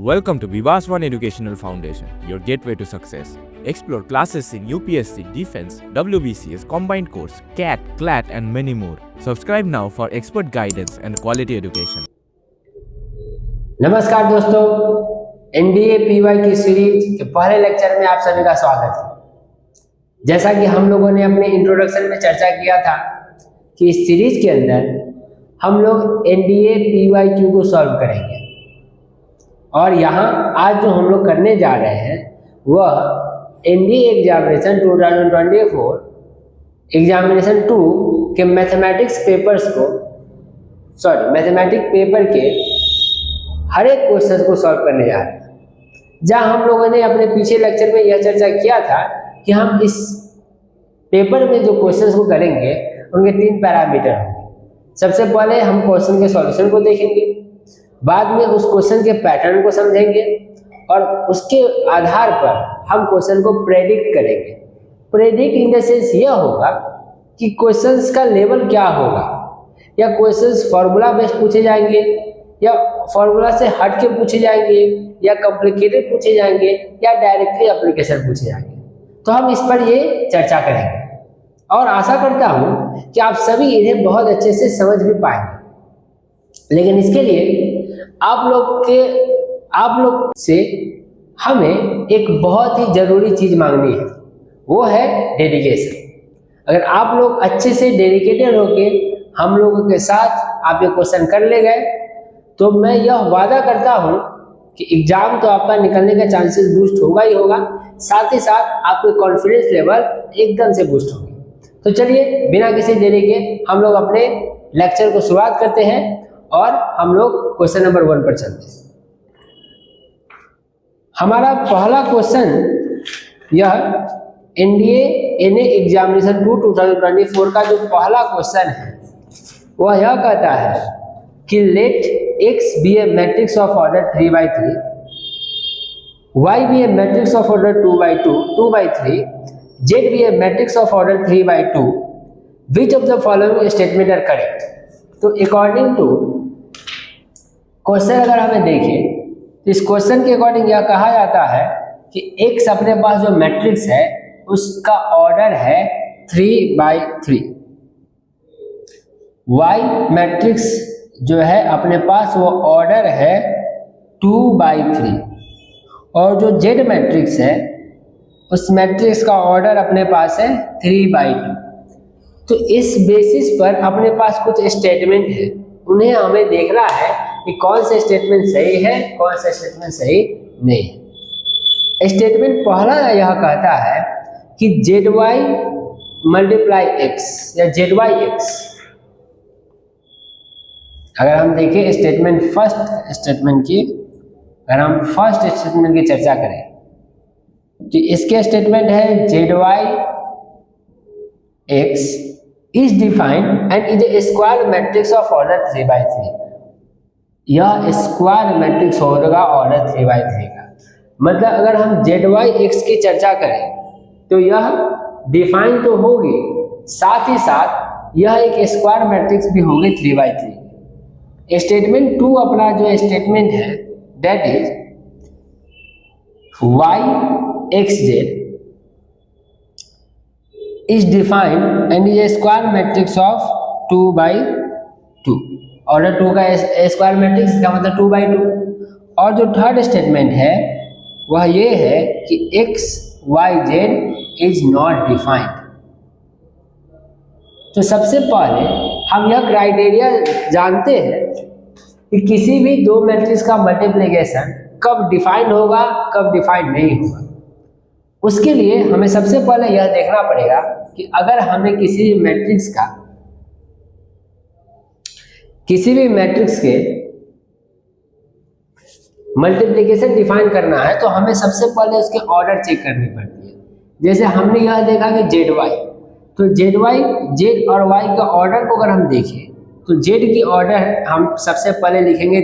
Welcome to Vivas One Educational Foundation, your gateway to success. Explore classes in UPSC, Defense, WBCS, Combined Course, CAT, CLAT, and many more. Subscribe now for expert guidance and quality education. नमस्कार दोस्तों, NDA PY की series के पहले lecture में आप सभी का स्वागत है। जैसा कि हम लोगों ने अपने इंट्रोडक्शन में चर्चा किया था कि इस सीरीज के अंदर हम लोग एनडीए पीवाई क्यू को सॉल्व करेंगे और यहाँ आज जो हम लोग करने जा रहे हैं वह एनडीए एग्जामिनेशन 2024 एग्जामिनेशन 2 के मैथमेटिक्स पेपर के हर एक क्वेश्चन को सॉल्व करने जा रहे हैं। जहाँ हम लोगों ने अपने पीछे लेक्चर में यह चर्चा किया था कि हम इस पेपर में जो क्वेश्चंस को करेंगे उनके 3 पैरामीटर होंगे। सबसे पहले हम क्वेश्चन के सॉल्यूशन को देखेंगे, बाद में उस क्वेश्चन के पैटर्न को समझेंगे और उसके आधार पर हम क्वेश्चन को प्रेडिक्ट करेंगे। प्रेडिक्ट इन द सेंस यह होगा कि क्वेश्चंस का लेवल क्या होगा, या क्वेश्चंस फॉर्मूला बेस्ड पूछे जाएंगे या फॉर्मूला से हट के पूछे जाएंगे या कॉम्प्लिकेटेड पूछे जाएंगे या डायरेक्टली एप्लीकेशन पूछे जाएंगे। तो हम इस पर ये चर्चा करेंगे और आशा करता हूँ कि आप सभी इन्हें बहुत अच्छे से समझ भी पाएंगे। लेकिन इसके लिए आप लोग से हमें एक बहुत ही जरूरी चीज मांगनी है, वो है डेडिकेशन। अगर आप लोग अच्छे से डेडिकेटेड होके हम लोगों के साथ आप ये क्वेश्चन कर ले गए तो मैं यह वादा करता हूं कि एग्जाम तो आपका निकलने का चांसेस बूस्ट होगा ही होगा, साथ ही साथ आपके कॉन्फिडेंस लेवल एकदम से बूस्ट होगी। तो चलिए बिना किसी देरी के हम लोग अपने लेक्चर को शुरुआत करते हैं और हम लोग क्वेश्चन नंबर 1 पर चलते हैं। हमारा पहला क्वेश्चन यह एनडीए एनए एग्जामिनेशन 2 2024 का जो पहला क्वेश्चन है वह यह कहता है कि late x be a matrix of order 3/3, y be a matrix of order 2/3, z be a matrix of order 3/2, which of the following statement are correct? तो अकॉर्डिंग टू क्वेश्चन अगर हमें देखें तो इस क्वेश्चन के अकॉर्डिंग यह कहा जाता है कि x अपने पास जो मैट्रिक्स है उसका ऑर्डर है 3/3, y मैट्रिक्स जो है अपने पास वो ऑर्डर है 2/3 और जो z मैट्रिक्स है उस मैट्रिक्स का ऑर्डर अपने पास है 3/2। तो इस बेसिस पर अपने पास कुछ स्टेटमेंट है, उन्हें हमें देखना है कि कौन सा स्टेटमेंट सही है कौन सा स्टेटमेंट सही नहीं है। स्टेटमेंट पहला यह कहता है कि zy मल्टीप्लाई x या zyx, अगर हम देखें स्टेटमेंट फर्स्ट स्टेटमेंट की, अगर हम फर्स्ट स्टेटमेंट की चर्चा करें तो इसके स्टेटमेंट है zyx is defined and is a square matrix of order 3/3। यह स्क्वायर मैट्रिक्स होगा ऑर्डर 3/3 का। मतलब अगर हम zyx की चर्चा करें तो यह डिफाइन तो होगी, साथ ही साथ यह एक स्क्वायर मैट्रिक्स भी होगी 3/3। स्टेटमेंट 2 अपना जो स्टेटमेंट है that is yxz is defined and is a square matrix of 2/2। Order 2 का स्क्वायर मैट्रिक्स का मतलब 2/2। और जो थर्ड स्टेटमेंट है वह ये है कि xyz is not defined। तो सबसे पहले हम यह क्राइटेरिया जानते हैं कि किसी भी दो मैट्रिक्स का मल्टीप्लिकेशन कब डिफाइंड होगा कब डिफाइंड नहीं होगा। उसके लिए हमें सबसे पहले यह देखना पड़ेगा कि अगर हमें किसी भी मैट्रिक्स के मल्टीप्लिकेशन डिफाइन करना है तो हमें सबसे पहले उसके ऑर्डर चेक करनी पड़ती है। जैसे हमने यह देखा कि zy, तो z और y का ऑर्डर को अगर हम देखें तो z की ऑर्डर हम सबसे पहले लिखेंगे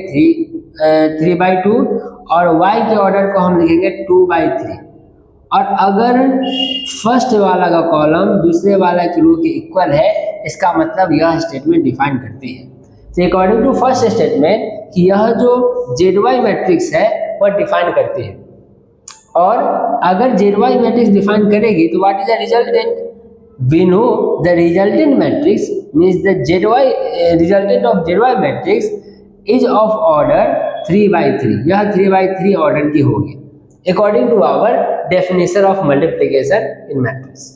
3/2 और y के ऑर्डर को हम लिखेंगे 2/3। और अगर फर्स्ट वाला का कॉलम दूसरे वाला की रो के इक्वल है इसका मतलब यह स्टेटमेंट डिफाइन करती है। तो अकॉर्डिंग टू फर्स्ट स्टेटमेंट कि यह जो जेड वाई मैट्रिक्स है वह डिफाइन करती है। और अगर ZY मैट्रिक्स डिफाइन करेगी तो what is the resultant? We know the resultant matrix means the ZY resultant of ZY matrix is of order 3/3। यह 3/3 ऑर्डर की होगी according to our definition of multiplication in matrix.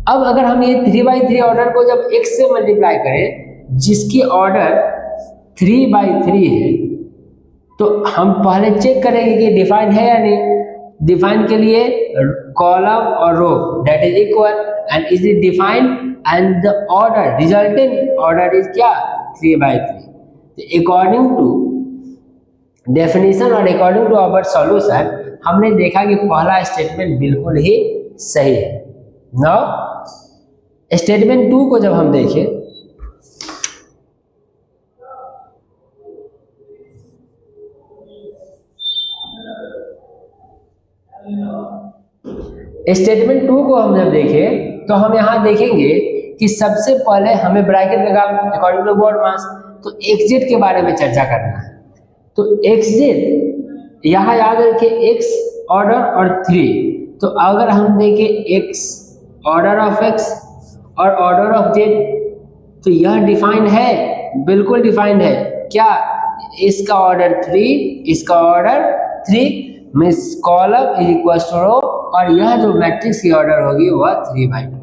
अब अगर हम ये 3/3 order को जब x से मल्टीप्लाई करें जिसकी ऑर्डर 3/3 है, तो हम पहले चेक करेंगे कि डिफाइंड है या नहीं। डिफाइन के लिए कॉलम और row that is equal and is it defined and the order resultant order is क्या 3/3। अकॉर्डिंग टू डेफिनेशन और अकॉर्डिंग टू आवर सॉल्यूशन हमने देखा कि पहला स्टेटमेंट बिल्कुल ही सही है। नाउ स्टेटमेंट 2 को जब हम देखें, स्टेटमेंट 2 को हम जब देखें तो हम यहाँ देखेंगे कि सबसे पहले हमें ब्रैकेट का काम अकॉर्डिंग टू बोर्ड मास तो xz के बारे में चर्चा करना है। तो xz यहाँ याद रखिए x ऑर्डर और 3। तो अगर हम देखें x ऑर्डर ऑफ x और ऑर्डर ऑफ z तो यह डिफाइंड है, बिल्कुल डिफाइंड है। क्या? इसका ऑर्डर 3, इसका order 3 means column is equal to row और यह जो मैट्रिक्स की ऑर्डर होगी वह 3/2।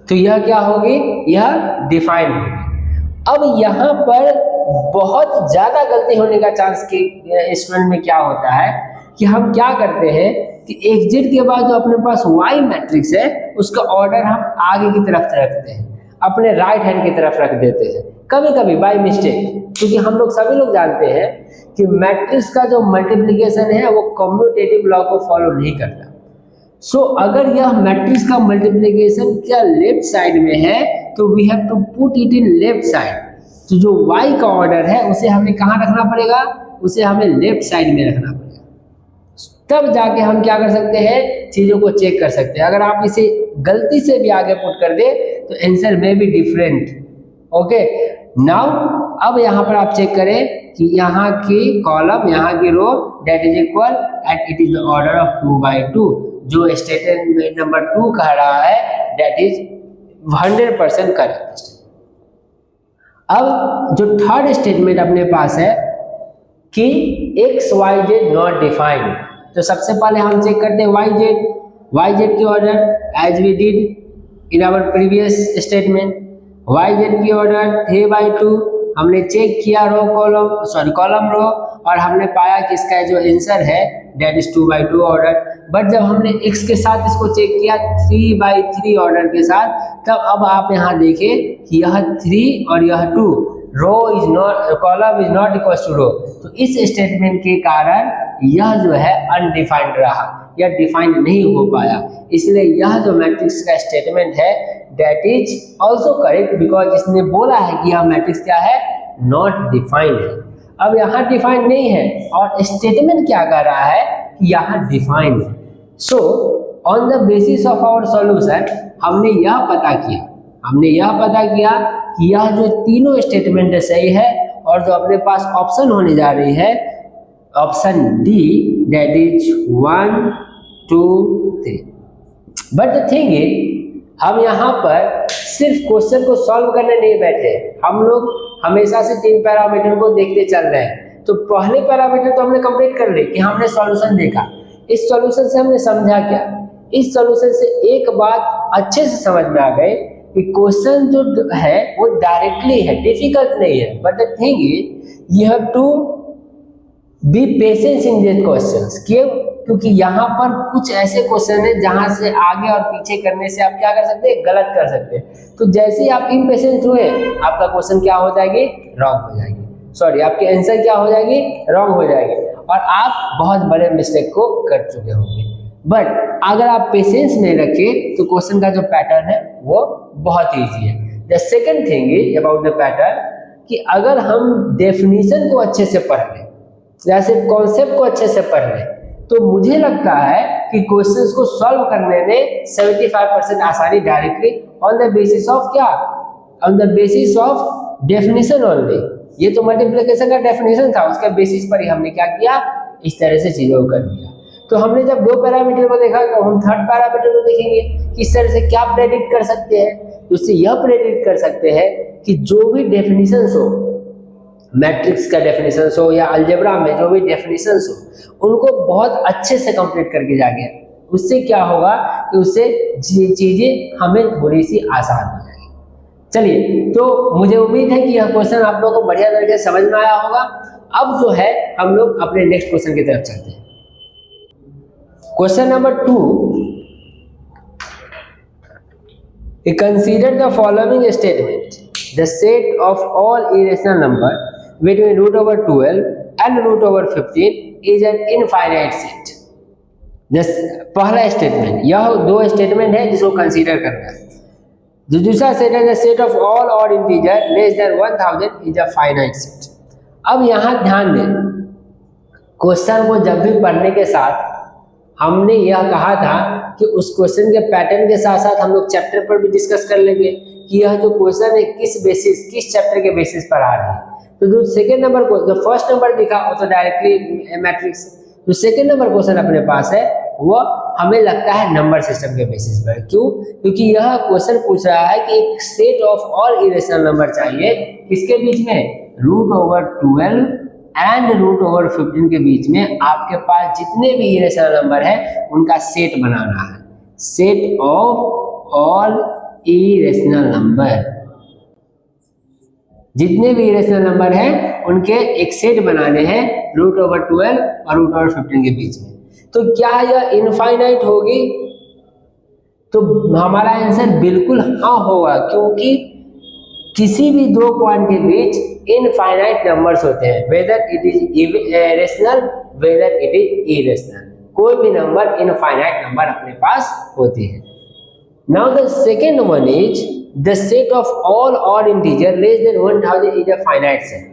तो यह क्या होगी? यह डिफाइंड होगी। अब यहाँ पर बहुत ज़्यादा गलती होने का चांस कि स्टूडेंट में क्या होता है कि हम क्या करते हैं कि xz के बाद जो अपने पास y मैट्रिक्स है उसका ऑर्डर हम आगे की तरफ रखते हैं, अपने राइट हैंड की तरफ रख देते हैं कभी कभी बाय मिस्टेक, क्योंकि हम लोग सभी लोग जानते हैं कि मैट्रिक्स का जो मल्टीप्लिकेशन है वो कम्यूटेटिव लॉ को फॉलो नहीं करता। सो अगर यह मैट्रिक्स का मल्टीप्लिकेशन क्या लेफ्ट साइड में है तो we have to put it in left side. तो जो y का ऑर्डर है उसे हमें कहाँ रखना पड़ेगा? उसे हमें लेफ्ट साइड में रखना पड़ेगा, तब जाके हम क्या कर सकते हैं, चीज़ों को चेक कर सकते हैं। अगर आप इसे गलती से भी आगे पुट कर दे तो आंसर में भी डिफरेंट। ओके नाउ अब यहाँ पर आप चेक करें कि यहाँ की कॉलम यहाँ की row that is equal and it is the order of 2/2। जो स्टेटमेंट नंबर 2 कह रहा है दैट इज 100% करेक्ट। अब जो थर्ड स्टेटमेंट अपने पास है कि XYZ नॉट डिफाइंड, तो सबसे पहले हम चेक करते हैं YZ की order as we did in our previous statement. YZ की ऑर्डर 3/2 हमने चेक किया कॉलम रो और हमने पाया कि इसका जो आंसर है दैट इज 2/2 ऑर्डर। बट जब हमने x के साथ इसको चेक किया 3/3 ऑर्डर के साथ, तब अब आप यहाँ देखें कि यह 3 और यह 2 row is not column is not equal to row. तो इस स्टेटमेंट के कारण यह जो है अनडिफाइंड रहा, यह डिफाइंड नहीं हो पाया। इसलिए यह जो मैट्रिक्स का स्टेटमेंट है that is also correct because इसने बोला है कि यह मैट्रिक्स क्या है, नॉट डिफाइंड है। अब यहाँ डिफाइंड नहीं है और स्टेटमेंट क्या कर रहा है कि यहाँ डिफाइंड है। So on the basis of our solution हमने यह पता किया कि यह जो तीनों स्टेटमेंट सही है और जो अपने पास ऑप्शन होने जा रही है option D that is 1 2 3। But the thing is हम यहाँ पर सिर्फ क्वेश्चन को सॉल्व करने नहीं बैठे, हम लोग हमेशा से 3 पैरामीटर को देखते चल रहे हैं। तो पहले पैरामीटर तो हमने कंप्लीट कर ली कि हमने सॉल्यूशन देखा, इस सॉल्यूशन से हमने समझा क्या, इस सॉल्यूशन से एक बात अच्छे से समझ में आ गई कि क्वेश्चन जो है वो डायरेक्टली है, डिफिकल्ट नहीं है। But the thing is you have to be patience in this questions. क्यों? क्योंकि यहाँ पर कुछ ऐसे क्वेश्चन है जहाँ से आगे और पीछे करने से आप क्या कर सकते हैं, गलत कर सकते हैं। तो जैसे ही आप इम्पेशेंस हुए आपका क्वेश्चन क्या हो जाएगी, रॉन्ग हो जाएगी, सॉरी आपकी आंसर क्या हो जाएगी, रॉन्ग हो जाएगी और आप बहुत बड़े मिस्टेक को कर चुके होंगे। बट अगर आप पेशेंस नहीं रखे तो क्वेश्चन का जो पैटर्न है वो बहुत ईजी है। The second thing is about the pattern कि अगर हम डेफिनेशन को अच्छे से पढ़ लें या सिर्फ कॉन्सेप्ट को अच्छे से पढ़ लें तो मुझे लगता है कि क्वेश्चंस को सॉल्व करने में 75% आसानी directly on the basis of क्या, on the basis of definition only. ये तो मल्टीप्लिकेशन का डेफिनेशन था, उसके बेसिस पर ही हमने क्या किया, इस तरह से चीज़ों को कर दिया। तो हमने जब दो पैरामीटर को देखा तो हम थर्ड पैरामीटर को देखेंगे कि इस तरह से क्या प्रेडिक्ट कर सकते हैं। उससे यह प्रेडिक्ट कर सकते हैं कि जो भी डेफिनेशंस हो, मैट्रिक्स का डेफिनेशंस हो या अलजेब्रा में जो भी डेफिनेशंस हो, उनको बहुत अच्छे से कंप्लीट करके जाएंगे। उससे क्या होगा कि उससे चीज़ें हमें थोड़ी सी आसान हो जाएगी। चलिए, तो मुझे उम्मीद है कि यह क्वेश्चन आप लोगों को बढ़िया तरीके से समझ में आया होगा। अब जो है हम लोग अपने नेक्स्ट क्वेश्चन की तरफ चलते हैं। Question number 2, consider the following statement, the set of all irrational number between √12 and √15 is an infinite set। पहला स्टेटमेंट, यह दो स्टेटमेंट है जिसको कंसीडर करना है। जो दूसरा सेट है, the set of all odd integer less than 1000 is a finite set. अब यहाँ ध्यान दें, क्वेश्चन को जब भी पढ़ने के साथ हमने यह कहा था कि उस क्वेश्चन के पैटर्न के साथ साथ हम लोग चैप्टर पर भी डिस्कस कर लेंगे कि यह जो क्वेश्चन है किस चैप्टर के बेसिस पर आ रहा है। तो जो सेकेंड नंबर को, जो फर्स्ट नंबर दिखा वो तो डायरेक्टली मैट्रिक्स, जो सेकेंड नंबर क्वेश्चन अपने पास है वह हमें लगता है नंबर सिस्टम के बेसिस पर। क्यों? क्योंकि यह क्वेश्चन पूछ रहा है कि एक set of all irrational number चाहिए किसके बीच में, √12 एंड √15 के बीच में आपके पास जितने भी इरेशनल नंबर है उनका सेट बनाना है। Set of all irrational number, जितने भी इरेशनल नंबर हैं उनके एक सेट बनाने हैं √12 और √15 के बीच में। तो क्या यह इनफाइनाइट होगी? तो हमारा आंसर बिल्कुल हाँ होगा, क्योंकि किसी भी दो पॉइंट के बीच इनफाइनाइट नंबर्स होते हैं, whether it is rational whether it is irrational. कोई भी नंबर इनफाइनाइट नंबर अपने पास होती है। Now the second one is the set of all odd integer less than 1000 is a finite set.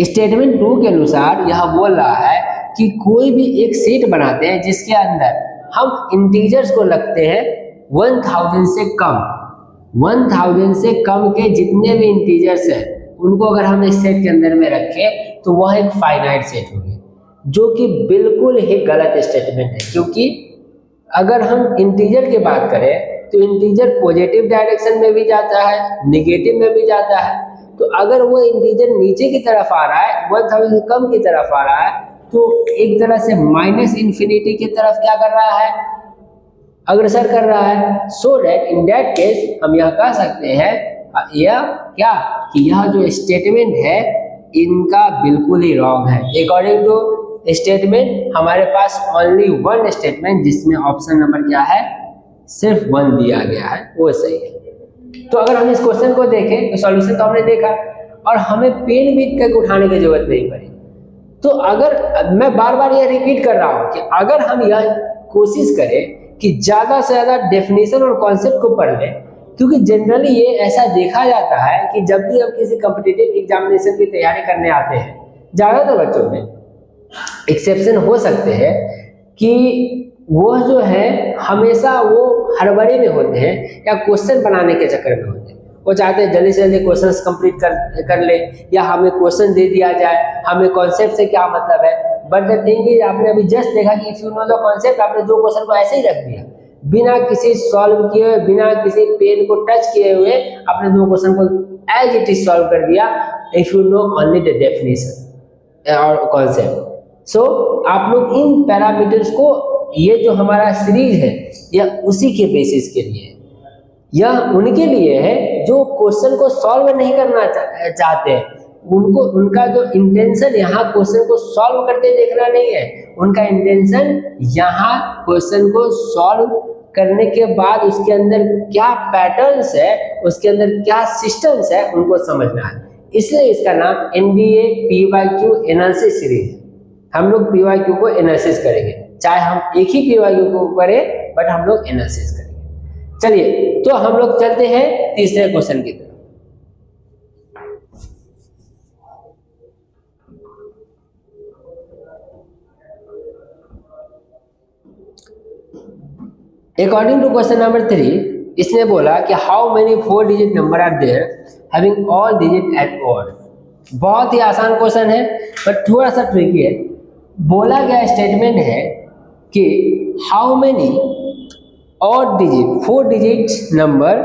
Statement 2 के अनुसार यह बोल रहा है कि कोई भी एक सेट बनाते हैं जिसके अंदर हम इंटीजर्स को रखते हैं 1000 से कम, 1000 से कम के जितने भी इंटीजर्स हैं उनको अगर हम इस सेट के अंदर में रखें तो वह एक फाइनाइट सेट होगी, जो कि बिल्कुल ही गलत स्टेटमेंट है। क्योंकि अगर हम इंटीजर की बात करें तो इंटीजर पॉजिटिव डायरेक्शन में भी जाता है, नेगेटिव में भी जाता है। तो अगर वो इंटीजर नीचे की तरफ आ रहा है, 1000 से कम की तरफ आ रहा है, तो एक तरह से -इन्फिनिटी की तरफ क्या कर रहा है, अग्रसर कर रहा है। So that in that case हम यह कह सकते हैं यह क्या कि यह जो स्टेटमेंट है इनका बिल्कुल ही रॉन्ग है। अकॉर्डिंग टू स्टेटमेंट हमारे पास ओनली वन स्टेटमेंट जिसमें ऑप्शन नंबर क्या है, सिर्फ 1 दिया गया है, वो सही है। तो अगर हम इस क्वेश्चन को देखें तो सॉल्यूशन तो हमने देखा और हमें पेन भी करके उठाने की जरूरत नहीं पड़ी। तो अगर मैं बार बार यह रिपीट कर रहा हूं कि अगर हम यह कोशिश करें कि ज़्यादा से ज़्यादा डेफिनेशन और कॉन्सेप्ट को पढ़ लें, क्योंकि जनरली ये ऐसा देखा जाता है कि जब भी हम किसी कॉम्पिटिटिव एग्जामिनेशन की तैयारी करने आते हैं, ज़्यादातर बच्चों में एक्सेप्शन हो सकते हैं कि वह जो है हमेशा वो हड़बड़ी में होते हैं या क्वेश्चन बनाने के चक्कर में होते हैं। वो चाहते हैं जल्दी से जल्दी क्वेश्चंस कंप्लीट कर ले, या हमें क्वेश्चन दे दिया जाए, हमें कॉन्सेप्ट से क्या मतलब है। बट द थिंग इज, आपने अभी जस्ट देखा कि if you know the concept, आपने दो क्वेश्चन को ऐसे ही रख दिया बिना किसी सॉल्व किए हुए, बिना किसी पेन को टच किए हुए, आपने दो क्वेश्चन को एज इट इज सॉल्व कर दिया if you no only the definition और कॉन्सेप्ट। सो आप लोग इन पैरामीटर्स को, ये जो हमारा सीरीज है यह उसी के बेसिस के लिए है, यह उनके लिए है जो क्वेश्चन को सॉल्व नहीं करना चाहते हैं। उनको, उनका जो इंटेंशन यहाँ क्वेश्चन को सॉल्व करते देखना नहीं है, उनका इंटेंशन यहाँ क्वेश्चन को सॉल्व करने के बाद उसके अंदर क्या पैटर्न्स है, उसके अंदर क्या सिस्टम्स है, उनको समझना है। इसलिए इसका नाम NBA PYQ एनालिसिस सीरीज है। हम लोग PYQ को एनालिसिस करेंगे, चाहे हम एक ही PYQ को करें, बट हम लोग एनालिसिस करेंगे। चलिए, तो हम लोग चलते हैं तीसरे क्वेश्चन की तरफ। अकॉर्डिंग टू क्वेश्चन नंबर 3, इसने बोला कि how many 4 digit number are there having all digit at odd. बहुत ही आसान क्वेश्चन है बट थोड़ा सा ट्रिकी है। बोला गया स्टेटमेंट है कि how many odd digit 4 digit number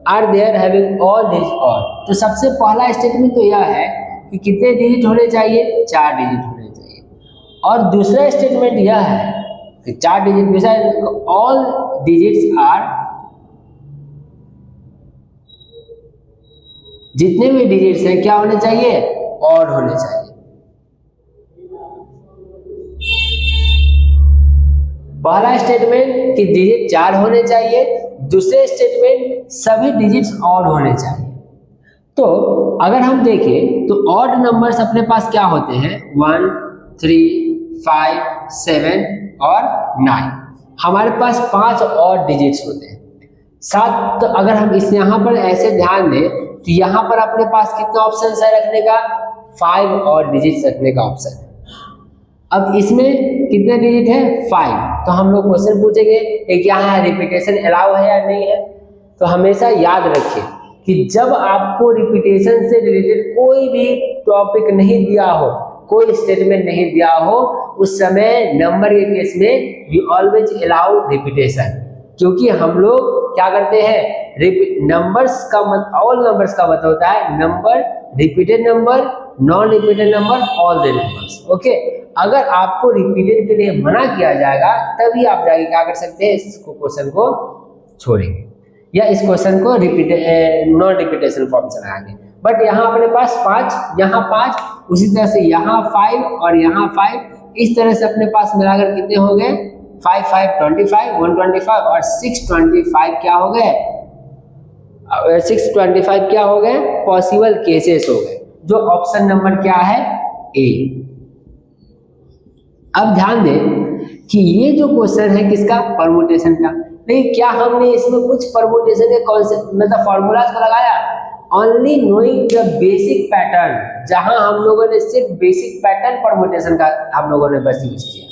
are there having all digit odd. तो सबसे पहला स्टेटमेंट तो यह है कि कितने डिजिट होने चाहिए, 4 डिजिट होने चाहिए। और दूसरा स्टेटमेंट यह है कि 4 डिजिट ऑल डिजिट्स आर, जितने भी डिजिट्स हैं क्या होने चाहिए, ऑड होने चाहिए। पहला स्टेटमेंट कि डिजिट 4 होने चाहिए, दूसरे स्टेटमेंट सभी डिजिट्स ऑड होने चाहिए। तो अगर हम देखें तो ऑड नंबर्स अपने पास क्या होते हैं, 1, 3, 5, 7 और 9। हमारे पास 5 ऑड डिजिट्स होते हैं। साथ तो अगर हम इस यहाँ पर ऐसे ध्यान दें तो यहाँ पर अपने पास कितना ऑप्शन है रखने का, 5 ऑड डिजिट्स रखने का ऑप्शन है। अब इसमें कितने डिजिट है, 5। तो हम लोग क्वेश्चन पूछेंगे एक यहाँ रिपीटेशन अलाउ है या नहीं है। तो हमेशा याद रखिए कि जब आपको रिपीटेशन से रिलेटेड कोई भी टॉपिक नहीं दिया हो, कोई स्टेटमेंट नहीं दिया हो, उस समय नंबर के केस में वी ऑलवेज अलाउ रिपीटेशन। क्योंकि हम लोग क्या करते हैं, नंबर्स का ऑल नंबर्स का मतलब होता है number, repeated number, non repeated number, all the numbers. Okay, अगर आपको रिपीटेड के लिए मना किया जाएगा तभी आप जाके क्या कर सकते हैं, इसको क्वेश्चन को छोड़ेंगे या इस क्वेश्चन को नॉन रिपीटेशन फॉर्म से लगाएंगे। बट यहाँ अपने पास 5, यहाँ 5, उसी तरह से यहाँ 5 और यहाँ 5, इस तरह से अपने पास मिलाकर कितने हो गए, 5, 5, 25, 125 और 625 क्या हो गए, 625 क्या हो गए, पॉसिबल केसेस हो गए, जो ऑप्शन नंबर क्या है, ए। अब ध्यान दें कि ये जो क्वेश्चन है किसका, परमुटेशन का। नहीं, क्या हमने इसमें कुछ परमुटेशन के कॉन्सेप्ट मतलब फॉर्मूलाज को लगाया, only knowing the basic pattern. जहां हम लोगों ने सिर्फ बेसिक पैटर्न परमुटेशन का हम लोगों ने बस यूज किया,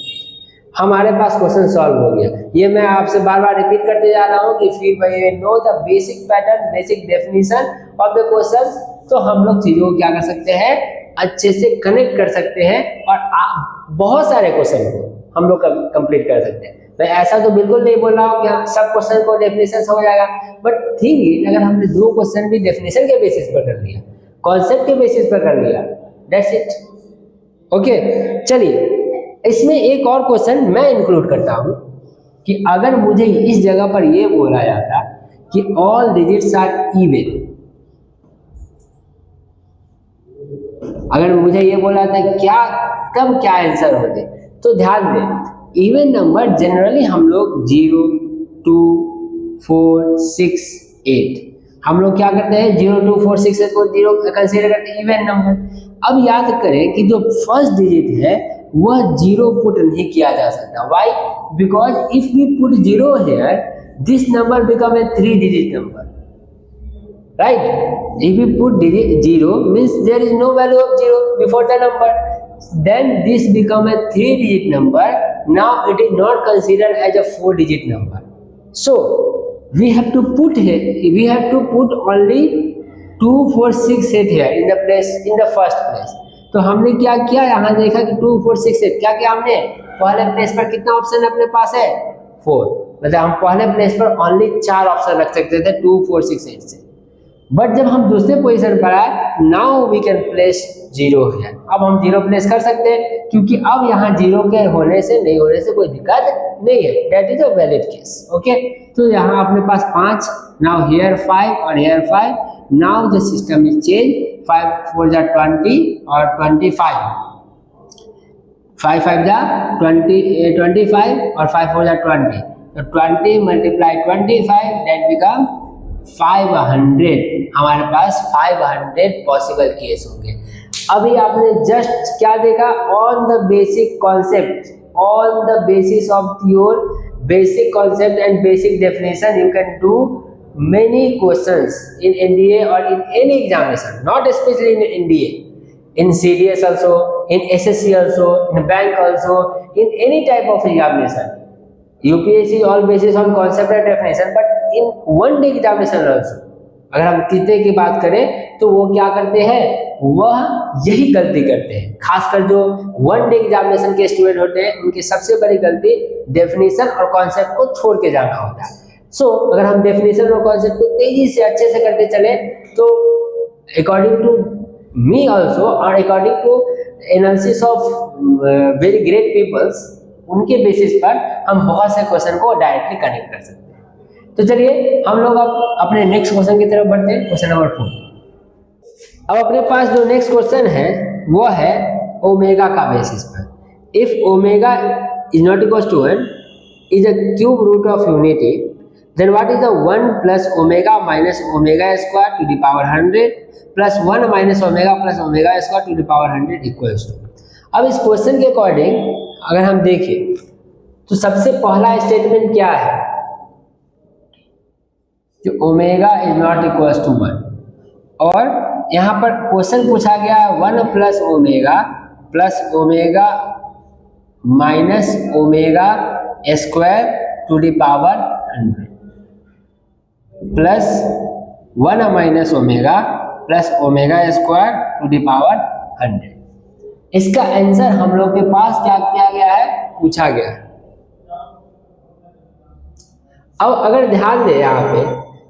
हमारे पास क्वेश्चन सॉल्व हो गया। ये मैं आपसे बार बार रिपीट करते जा रहा हूँ कि फिर you know the basic pattern, basic definition of the question, तो हम लोग चीजों को क्या कर सकते हैं, अच्छे से कनेक्ट कर सकते हैं और बहुत सारे क्वेश्चन को हम लोग कंप्लीट कर सकते हैं। मैं ऐसा तो बिल्कुल नहीं बोल रहा हूँ कि सब क्वेश्चन को डेफिनेशन हो जाएगा, बट ठीक है, अगर हमने 2 क्वेश्चन भी डेफिनेशन के बेसिस पर कर लिया, कॉन्सेप्ट के बेसिस पर कर लिया, दैट्स इट। ओके, चलिए इसमें एक और क्वेश्चन मैं इंक्लूड करता हूँ कि अगर मुझे इस जगह पर ये बोला जाता कि ऑल डिजिट्स आर इवन, अगर मुझे ये बोला था क्या कब क्या आंसर होते, तो ध्यान दें इवन नंबर जनरली हम लोग 0, 2, 4, 6, 8 हम लोग क्या करते हैं, 0, 2, 4, 6, 8 को 0 कंसीडर करते हैं इवन नंबर। अब याद करें कि जो फर्स्ट डिजिट है वह 0 पुट नहीं किया जा सकता। Why? Because if we put 0 here, this number become a 3 digit number, right? If we put digit 0 means there is no value of 0 before the number, then this become a 3 digit number. Now it is not considered as a 4 digit number, so we have to put here, we have to put only 2, 4, 6, 8 here in the place, in the first place. तो हमने क्या किया, यहाँ देखा कि 2, 4, 6, 8 क्या किया हमने, पहले प्लेस पर कितना ऑप्शन अपने पास है, 4, मतलब हम पहले प्लेस पर ओनली 4 ऑप्शन रख सकते थे 2, 4, 6, 8 से। बट जब हम दूसरे पोजीशन पर आए, नाउ वी कैन प्लेस 0 है, अब हम 0 प्लेस कर सकते हैं, क्योंकि अब यहाँ 0 के होने से नहीं होने से कोई दिक्कत नहीं है, that is a valid case. Okay, तो यहाँ अपने पास 5, नाउ हियर 5 और here 5, now the system is change, 5 4 जा 20 और 25, 5 5 जा 25 और 5 4 जा 20, तो 20 मल्टीप्लाई 25 दैट बिकम 500। हमारे पास 500 पॉसिबल केस होंगे। अभी आपने जस्ट क्या देखा, on the basic concept, on the basis of your basic concept and basic definition you can do many questions in NDA or in any examination, not especially in NDA, in CDS also, in SSC also, in bank also, in any type of examination. UPSC all basis on concept and definition, but in one day examination also, अगर हम कितने की बात करें तो वो क्या करते हैं, वह यही गलती करते हैं, खासकर जो वन डे एग्जामिनेशन के स्टूडेंट होते हैं उनकी सबसे बड़ी गलती डेफिनेशन और कॉन्सेप्ट को छोड़ के जाना होता है। अगर हम डेफिनेशन और कॉन्सेप्ट को तेजी से अच्छे से करते चले तो अकॉर्डिंग टू मी ऑल्सो और according to analysis of very great peoples, उनके बेसिस पर हम बहुत से क्वेश्चन को डायरेक्टली कनेक्ट कर सकते हैं। तो चलिए हम लोग अब अपने नेक्स्ट क्वेश्चन की तरफ बढ़ते हैं, क्वेश्चन नंबर 4। अब अपने पास जो नेक्स्ट क्वेश्चन है वो है ओमेगा का बेसिस पर। If omega is not equal to 1 is a cube root of unity, then what is the 1 plus omega minus omega square to the power 100 plus 1 minus omega plus omega square to the power 100 equals to। अब इस question के according अगर हम देखें तो सबसे पहला statement क्या है, जो omega is not equal to 1, और यहाँ पर क्वेश्चन पूछा गया है 1 plus omega minus omega square to the power 100 plus 1 minus omega plus omega square to the power 100। इसका आंसर हम लोग के पास क्या किया गया है, पूछा गया है। अब अगर ध्यान दें यहाँ पे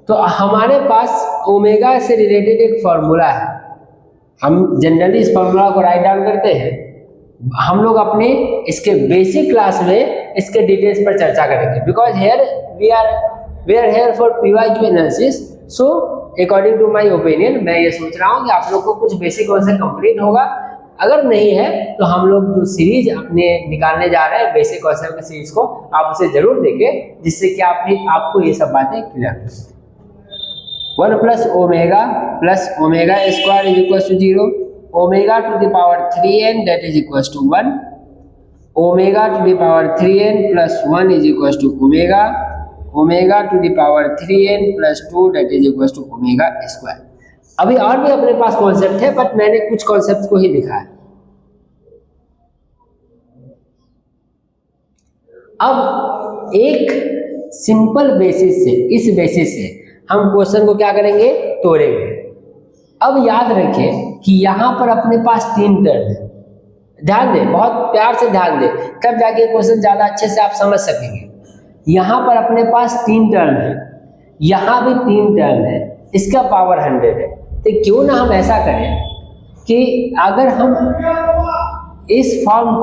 तो हमारे पास ओमेगा से रिलेटेड एक फॉर्मूला है, हम जनरली इस फॉर्मूला को राइट डाउन करते हैं। हम लोग अपने इसके बेसिक क्लास में इसके डिटेल्स पर चर्चा करेंगे, because here we are here for PYQ analysis. So according to my opinion मैं ये सोच रहा हूँ कि आप लोग को कुछ बेसिक कॉन्सेप्ट कंप्लीट होगा। अगर नहीं है तो हम लोग जो सीरीज अपने निकालने जा रहे हैं बेसिक कॉन्सेप्ट की सीरीज को, आप उसे जरूर देखें, जिससे कि आपको ये सब बातें क्लियर हो। 1 plus omega square is equal to 0, omega to the power 3n that is equals to 1, omega to the power 3n plus 1 is equals to omega to the power 3n plus 2 that is equals to omega square. अभी और भी अपने पास concept है, but मैंने कुछ concept को ही लिखा है। अब एक सिंपल बेसिस से, इस बेसिस से हम क्वेश्चन को क्या करेंगे, तोड़ेंगे। अब याद रखें कि यहाँ पर अपने पास 3 टर्म है। ध्यान दें, बहुत प्यार से ध्यान दें, तब जाके क्वेश्चन ज्यादा अच्छे से आप समझ सकेंगे। यहाँ पर अपने पास 3 टर्म है, यहाँ भी 3 टर्म है, इसका पावर 100 है। तो क्यों ना हम ऐसा करें कि अगर हम इस फॉर्म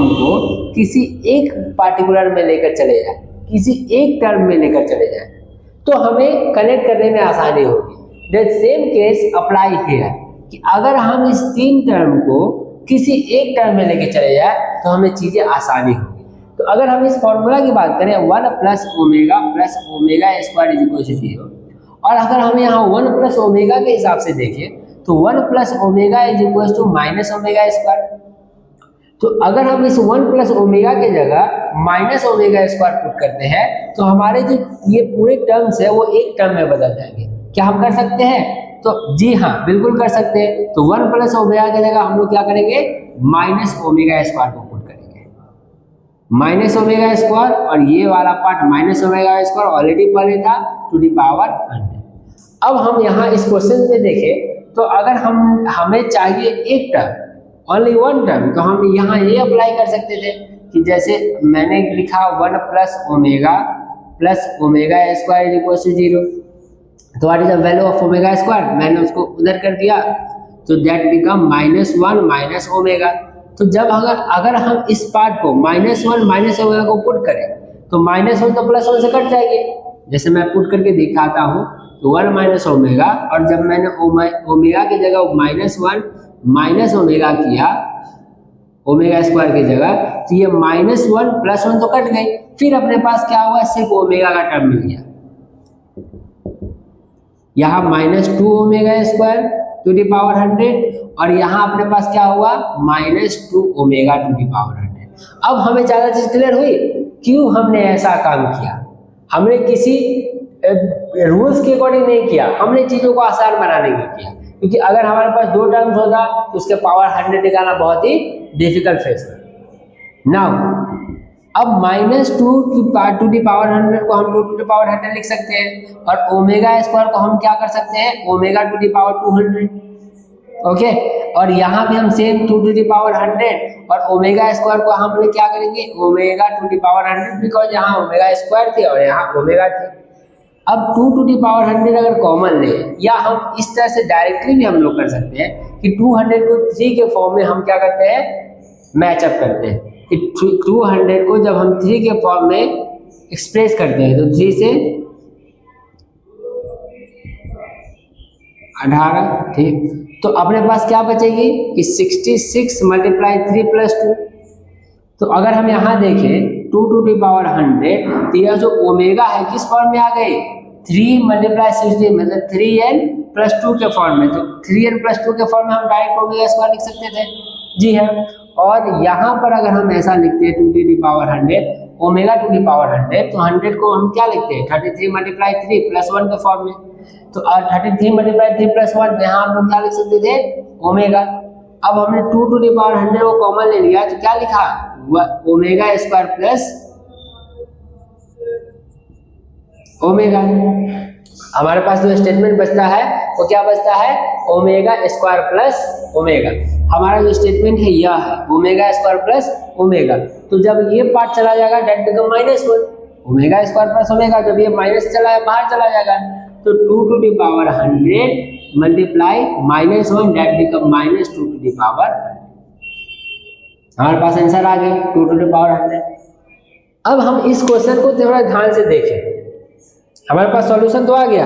को किसी एक पार्टिकुलर में लेकर चले जाए, किसी एक टर्म में लेकर चले जाए, तो हमें कनेक्ट करने में आसानी होगी। The same case apply here कि अगर हम इस 3 टर्म को किसी एक टर्म में लेकर चले जाए तो हमें चीजें आसानी होगी। तो अगर हम इस फॉर्मूला की बात करें 1 plus omega square is equal to 0, और अगर हम यहाँ 1 प्लस ओमेगा के हिसाब से देखें तो 1 plus omega is equal to minus omega square. तो अगर हम इस 1 प्लस ओमेगा के जगह माइनस ओमेगा स्क्वायर पुट करते हैं तो हमारे जो ये पूरे टर्म्स है वो एक टर्म में बदल जाएंगे। क्या हम कर सकते हैं? तो जी हाँ, बिल्कुल कर सकते हैं। तो 1 प्लस ओमेगा की जगह हम लोग क्या करेंगे, माइनस ओमेगा स्क्वायर को पुट करेंगे, माइनस ओमेगा स्क्वायर, और ये वाला part minus omega square already पहले था टू द पावर 100। अब हम यहाँ इस क्वेश्चन में देखें तो अगर हमें चाहिए एक टर्म, ओनली 1 टर्म, तो हम यहाँ ये अप्लाई कर सकते थे कि जैसे मैंने लिखा 1 plus omega square is equal to 0। तो what is the value of omega square, मैंने उसको उधर कर दिया, तो दैट बिकम -1 माइनस ओमेगा। तो जब अगर हम इस पार्ट को -1 माइनस ओमेगा को पुट करें तो -1 तो +1 से कट जाएगी। जैसे मैं पुट करके दिखाता हूँ, तो 1 माइनस ओमेगा, और जब मैंने ओमेगा की जगह -1 माइनस ओमेगा किया ओमेगा स्क्वायर की जगह, तो ये -1 +1 तो कट गई। फिर अपने पास क्या हुआ, सिर्फ ओमेगा का टर्म मिल गया। यहाँ -2 omega square to the power 100, और यहाँ अपने पास क्या हुआ, -2 ओमेगा टू द पावर 100। अब हमें ज्यादा चीज क्लियर हुई क्यों हमने ऐसा काम किया। हमने किसी रूल्स के अकॉर्डिंग नहीं किया, हमने चीजों को आसान बनाने के लिए किया। क्योंकि अगर हमारे पास 2 टर्म्स होता तो उसके पावर 100 निकालना बहुत ही डिफिकल्ट फेस है। नाउ अब -2 टू दी पावर 100 को हम 2 टू दी पावर 100 लिख सकते हैं, और ओमेगा स्क्वायर को हम क्या कर सकते हैं, omega to the power 200। Okay, और यहाँ भी हम सेम 2 टू दी पावर 100 और ओमेगा स्क्वायर को हम लोग क्या करेंगे, omega to the power 100, because यहाँ ओमेगा स्क्वायर थे और यहाँ ओमेगा थे। अब 2 टू दी पावर 100 अगर कॉमन ले, या हम इस तरह से डायरेक्टली भी हम लोग कर सकते हैं कि 200 को 3 के फॉर्म में हम क्या करते हैं, मैचअप करते हैं कि 200 को जब हम 3 के फॉर्म में एक्सप्रेस करते हैं तो 3 से 18, ठीक। तो अपने पास क्या बचेगी कि 66 मल्टीप्लाई 3 प्लस 2। तो अगर हम यहाँ देखें 2 टू दी पावर 100, तो यह जो ओमेगा है किस फॉर्म में आ गई, 3 मल्टीप्लाई 60 मतलब 3n प्लस 2 के फॉर्म में। तो 3n प्लस 2 के फॉर्म में हम डायरेक्ट ओमेगा स्क्वायर लिख सकते थे, जी है। और यहाँ पर अगर हम ऐसा लिखते हैं 2 to the power 100 omega to the power 100, तो 100 को हम क्या लिखते हैं, 33 मल्टीप्लाई 3 प्लस 1 के फॉर्म में। तो 33 मल्टीप्लाई 3 प्लस 1, यहाँ हम लोग क्या लिख सकते थे, ओमेगा। अब हमने 2 टू दी पावर 100 को कॉमन ले लिया, तो क्या लिखा, ओमेगा स्क्वायर प्लस ओमेगा। हमारे पास जो स्टेटमेंट बचता है वो क्या बचता है, ओमेगा स्क्वायर प्लस ओमेगा। हमारा जो स्टेटमेंट है यह है, ओमेगा स्क्वायर प्लस ओमेगा। तो जब ये पार्ट चला जाएगा that become -1, omega square plus omega. जब ये माइनस चला बाहर चला जाएगा, तो 2 to the power 100 multiply -1 that become -2 to the power 100। हमारे पास आंसर आ गया 2 टू दी पावर 100। अब हम इस क्वेश्चन को थोड़ा ध्यान से देखें। हमारे पास सॉल्यूशन तो आ गया,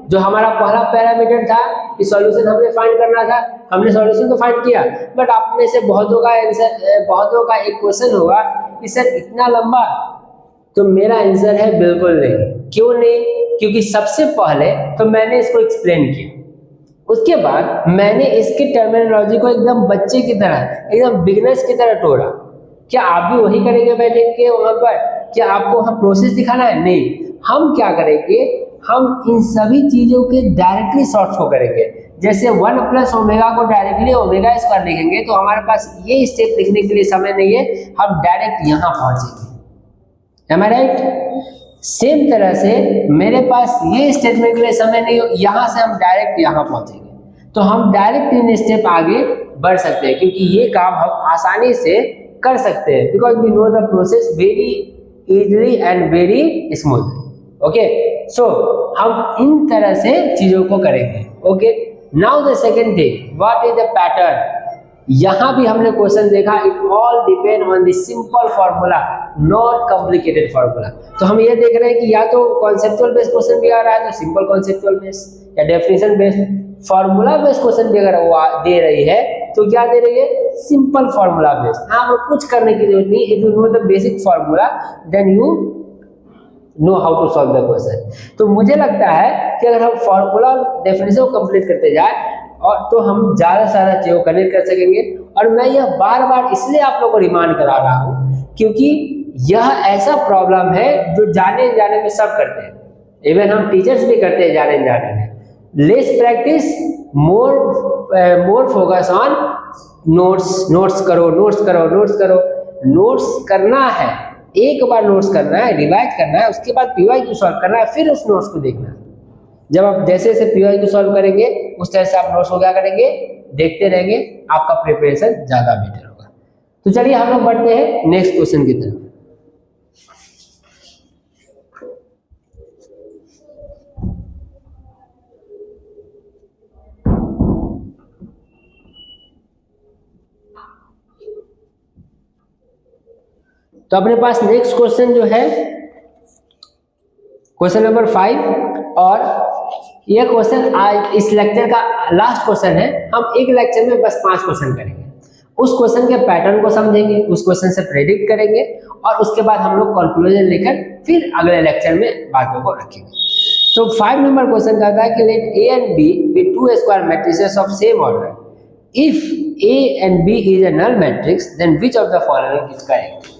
जो हमारा पहला पैरामीटर था कि सॉल्यूशन हमने फाइंड करना था, हमने सॉल्यूशन तो फाइंड किया। बट आप में से बहुतों का एक क्वेश्चन होगा कि सर इतना लंबा, तो मेरा आंसर है बिल्कुल नहीं। क्यों नहीं, क्योंकि सबसे पहले तो मैंने इसको एक्सप्लेन किया, उसके बाद मैंने इसकी टर्मिनोलॉजी को एकदम बच्चे की तरह, एकदम बिगिनर्स की तरह तोड़ा। क्या आप भी वही करेंगे बैठे के वहां पर, क्या आपको वहां प्रोसेस दिखाना है, नहीं। हम क्या करेंगे, हम इन सभी चीजों के डायरेक्टली शॉर्ट्स को करेंगे। जैसे 1 प्लस ओमेगा को डायरेक्टली ओमेगा स्क्वायर लिखेंगे, तो हमारे पास ये स्टेप लिखने के लिए समय नहीं है, हम डायरेक्ट यहाँ पहुंचेंगे। एम आई राइट? सेम तरह से मेरे पास ये स्टेटमेंट के लिए समय नहीं हो, यहाँ से हम डायरेक्ट यहाँ पहुंचेंगे। तो हम डायरेक्ट 3 स्टेप आगे बढ़ सकते हैं, क्योंकि ये काम हम आसानी से कर सकते हैं, because we know the process very easily and very smoothly. Okay, so हम इन तरह से चीजों को करेंगे। Okay, now the second thing, what is the pattern. यहाँ भी हमने क्वेश्चन देखा, it all depend on the simple formula, not complicated formula. तो हम ये देख रहे हैं कि या तो कॉन्सेप्चुअल बेस्ड क्वेश्चन भी आ रहा है, तो सिंपल कॉन्सेप्चुअल बेस्ड, या definition based, formula based question भी अगर वो दे रही है, तो क्या दे रही है, सिंपल फॉर्मूला बेस्ड। हाँ, कुछ करने की जरूरत नहीं, if you know the basic formula then you know how to solve the question. तो मुझे लगता है कि अगर हम फॉर्मूला डेफिनेशन को कंप्लीट करते जाए, और तो हम ज्यादा से ज्यादा चीजों को कनेक्ट कर सकेंगे। और मैं यह बार बार इसलिए आप लोगों को रिमाइंड करा रहा हूँ, क्योंकि यह ऐसा प्रॉब्लम है जो जाने जाने में सब करते हैं, इवन हम टीचर्स भी करते हैं जाने जाने में। Less practice, more focus on notes. Notes करो, नोट्स करो, नोट्स करो। नोट्स करना है, एक बार नोट्स करना है, रिवाइज करना है, उसके बाद पीवाईक्यू सॉल्व करना है, फिर उस नोट्स को देखना है। जब आप जैसे जैसे पीवाईक्यू सॉल्व करेंगे, उस तरह से आप नोट्स को क्या करेंगे, देखते रहेंगे, आपका प्रिपरेशन ज्यादा बेटर होगा। तो चलिए हम लोग बढ़ते हैं नेक्स्ट क्वेश्चन की तरफ। तो अपने पास नेक्स्ट क्वेश्चन जो है क्वेश्चन नंबर 5, और यह क्वेश्चन आज इस लेक्चर का लास्ट क्वेश्चन है। हम एक लेक्चर में बस 5 क्वेश्चन करेंगे, उस क्वेश्चन के पैटर्न को समझेंगे, उस क्वेश्चन से प्रेडिक्ट करेंगे, और उसके बाद हम लोग कंक्लूजन लेकर फिर अगले लेक्चर में बातों को रखेंगे। तो 5 नंबर क्वेश्चन कहता है कि let A and B be 2 square matrices of same order, if A and B is a null matrix then which of the following is correct.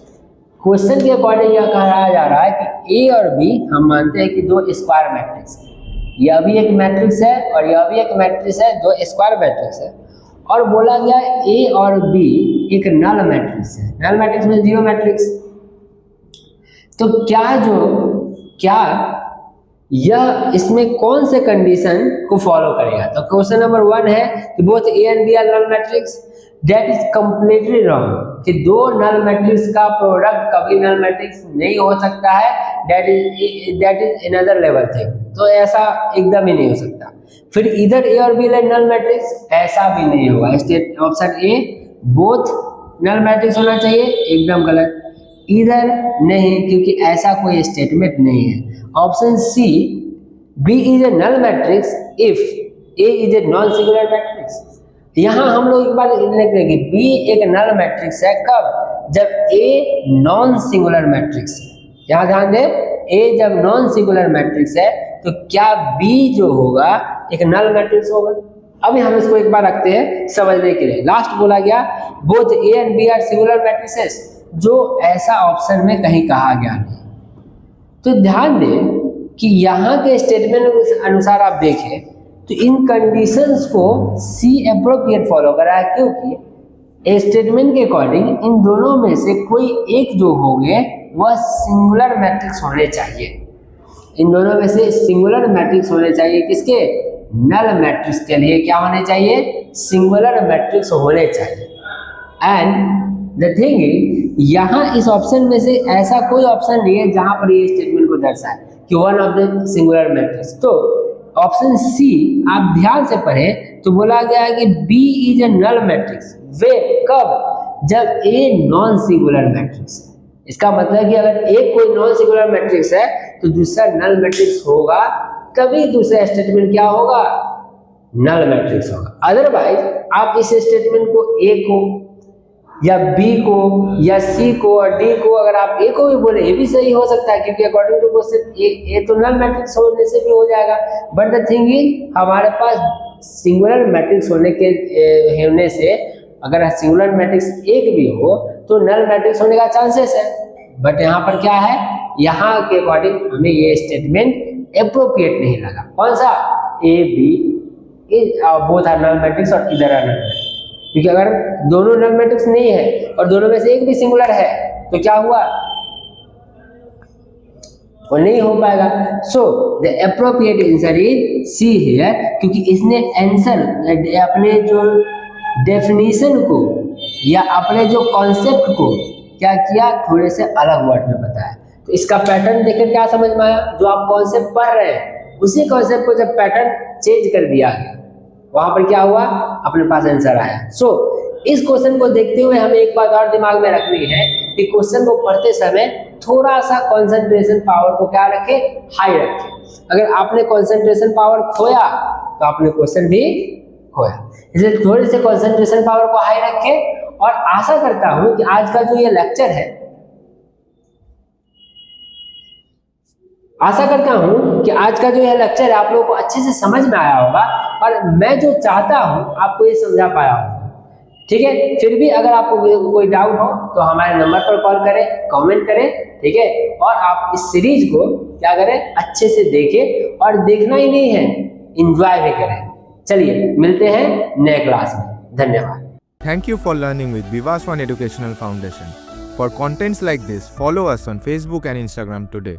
Question के अकॉर्डिंग यह कहा जा रहा है कि ए और बी हम मानते हैं कि 2 स्क्वायर मैट्रिक्स है, यह भी एक मैट्रिक्स है और यह भी एक मैट्रिक्स है, 2 स्क्वायर मैट्रिक्स है। और बोला गया ए और बी एक नल मैट्रिक्स है। नल मैट्रिक्स में जीरो मैट्रिक्स, तो क्या यह इसमें कौन से कंडीशन को फॉलो करेगा? तो क्वेश्चन नंबर 1 है कि both A and B are null matrix, that is completely wrong, कि दो नल मैट्रिक्स का प्रोडक्ट कभी नल मैट्रिक्स नहीं हो सकता है, that is another level thing, तो ऐसा एकदम ही नहीं हो सकता। फिर इधर ए और बी नल मैट्रिक्स, ऐसा भी नहीं होगा। State option A both null matrix होना चाहिए, एकदम गलत। इधर नहीं, क्योंकि ऐसा कोई स्टेटमेंट नहीं है। Option C B is a null matrix if A is a non singular matrix. यहाँ हम लोग एक बार लिख देंगे बी एक नल मैट्रिक्स है कब? जब ए नॉन सिंगुलर मैट्रिक्स। यहाँ ध्यान दे, ए जब नॉन सिंगुलर मैट्रिक्स है तो क्या बी जो होगा एक नल मैट्रिक्स होगा? अभी हम इसको एक बार रखते हैं समझने के लिए। लास्ट बोला गया both A and B are singular matrices, जो ऐसा ऑप्शन में कहीं कहा गया नहीं। तो ध्यान दें कि यहाँ के स्टेटमेंट के अनुसार आप देखें तो इन कंडीशंस को सी एप्रोप्रिएट फॉलो करा है, क्योंकि स्टेटमेंट के अकॉर्डिंग इन दोनों में से कोई एक जो होंगे वह सिंगुलर मैट्रिक्स होने चाहिए। इन दोनों में से सिंगुलर मैट्रिक्स होने चाहिए, किसके? नल मैट्रिक्स के लिए क्या होने चाहिए? सिंगुलर मैट्रिक्स होने चाहिए। एंड द थिंग इज, यहाँ इस ऑप्शन में से ऐसा कोई ऑप्शन नहीं है जहां पर ये स्टेटमेंट को दर्शाए कि one of the singular matrix. तो ऑप्शन सी आप ध्यान से पढ़ें तो बोला गया है कि B is a null matrix वे कब? जब ए नॉन सिंगुलर मैट्रिक्स है। इसका मतलब कि अगर एक कोई नॉन सिंगुलर मैट्रिक्स है तो दूसरा नल मैट्रिक्स होगा, तभी दूसरा स्टेटमेंट क्या होगा? नल मैट्रिक्स होगा। अदरवाइज आप इस स्टेटमेंट को ए को या बी को या सी को और डी को, अगर आप ए को भी बोले ये भी सही हो सकता है, क्योंकि अकॉर्डिंग टू क्वेश्चन ए तो नल मैट्रिक्स होने से भी हो जाएगा। बट द थिंग इज, हमारे पास सिंगुलर मैट्रिक्स होने से अगर सिंगुलर मैट्रिक्स एक भी हो तो नल मैट्रिक्स होने का चांसेस है। बट यहाँ पर क्या है, यहाँ के अकॉर्डिंग हमें ये स्टेटमेंट एप्रोप्रिएट नहीं लगा। कौन सा? A B both are null matrix और इधर आर नल मैट्रिक्स, क्योंकि अगर दोनों नल मैट्रिक्स नहीं है और दोनों में से एक भी सिंगुलर है तो क्या हुआ? वो नहीं हो पाएगा। So the appropriate answer is see here, क्योंकि इसने आंसर अपने जो डेफिनेशन को या अपने जो कॉन्सेप्ट को क्या किया, थोड़े से अलग वर्ड में बताया। तो इसका पैटर्न देखकर क्या समझ में आया? जो आप कॉन्सेप्ट पढ़ रहे हैं उसी कॉन्सेप्ट को जब पैटर्न चेंज कर दिया गया, वहां पर क्या हुआ? अपने पास आंसर आया। सो इस क्वेश्चन को देखते हुए हमें एक बात और दिमाग में रखनी है कि क्वेश्चन को पढ़ते समय थोड़ा सा कंसंट्रेशन पावर को क्या रखे? हाई रखे। अगर आपने कंसंट्रेशन पावर खोया तो आपने क्वेश्चन भी खोया। इसलिए थोड़े से कंसंट्रेशन पावर को हाई रखें। और आशा करता हूं कि आज का जो ये लेक्चर है, आशा करता हूं कि आज का जो यह लेक्चर है आप लोगों को अच्छे से समझ में आया होगा और मैं जो चाहता हूं आपको ये समझा पाया हूं। ठीक है, फिर भी अगर आपको कोई डाउट हो तो हमारे नंबर पर कॉल करें, कमेंट करें। ठीक है, और आप इस सीरीज को क्या करें? अच्छे से देखें, और देखना ही नहीं है, एंजॉय भी करें। चलिए मिलते हैं नए क्लास में। धन्यवाद। Thank you for learning with Vivas One Educational Foundation. For contents like this, follow us on Facebook and Instagram today.